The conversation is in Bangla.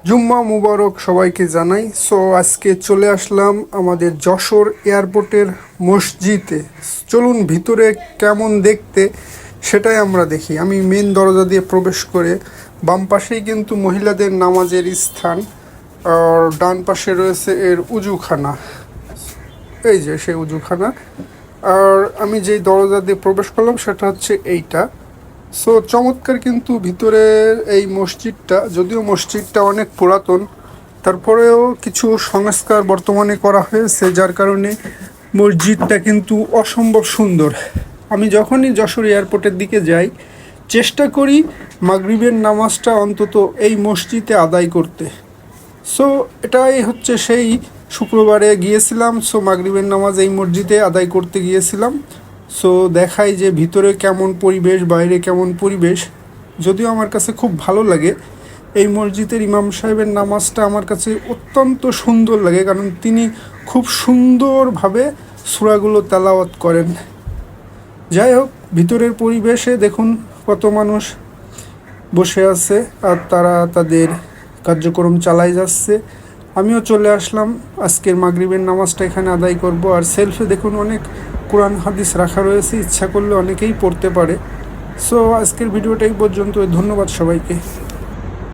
জুম্মা মুবারক সবাইকে জানাই। সো আজকে চলে আসলাম আমাদের যশোর এয়ারপোর্টের মসজিদে। চলুন ভিতরে কেমন দেখতে সেটাই আমরা দেখি। আমি মেন দরজা দিয়ে প্রবেশ করে বাম পাশেই কিন্তু মহিলাদের নামাজের স্থান, আর ডান পাশে রয়েছে এর উজুখানা। এই যে সেই উজুখানা। আর আমি যেই দরজা দিয়ে প্রবেশ করলাম সেটা হচ্ছে এইটা। সো চমৎকার কিন্তু ভিতরের এই মসজিদটা, যদিও মসজিদটা অনেক পুরাতন, তারপরেও কিছু সংস্কার বর্তমানে করা হয়েছে, যার কারণে মসজিদটা কিন্তু অসম্ভব সুন্দর। আমি যখনই যশোর এয়ারপোর্টের দিকে যাই চেষ্টা করি মাগরিবের নামাজটা অন্তত এই মসজিদে আদায় করতে। সো এটাই হচ্ছে সেই শুক্রবারে গিয়েছিলাম। সো মাগরিবের নামাজ এই মসজিদে আদায় করতে গিয়েছিলাম। সো দেখাই যে ভিতরে কেমন পরিবেশ, বাইরে কেমন পরিবেশ। যদিও আমার কাছে খুব ভালো লাগে এই মসজিদের ইমাম সাহেবের নামাজটা, আমার কাছে অত্যন্ত সুন্দর লাগে, কারণ তিনি খুব সুন্দরভাবে সূরাগুলো তেলাওয়াত করেন। যাই হোক, ভিতরের পরিবেশে দেখুন কত মানুষ বসে আছে আর তারা তাদের কার্যক্রম চালাই যাচ্ছে। আমিও চলে আসলাম আজকের মাগরিবের নামাজটা এখানে আদায় করব। আর সেলফে দেখুন অনেক কোরআন হাদিস রাখা রয়েছে, ইচ্ছা করলে অনেকেই পড়তে পারে। সো আজকের ভিডিওটা এই পর্যন্ত। ধন্যবাদ সবাইকে।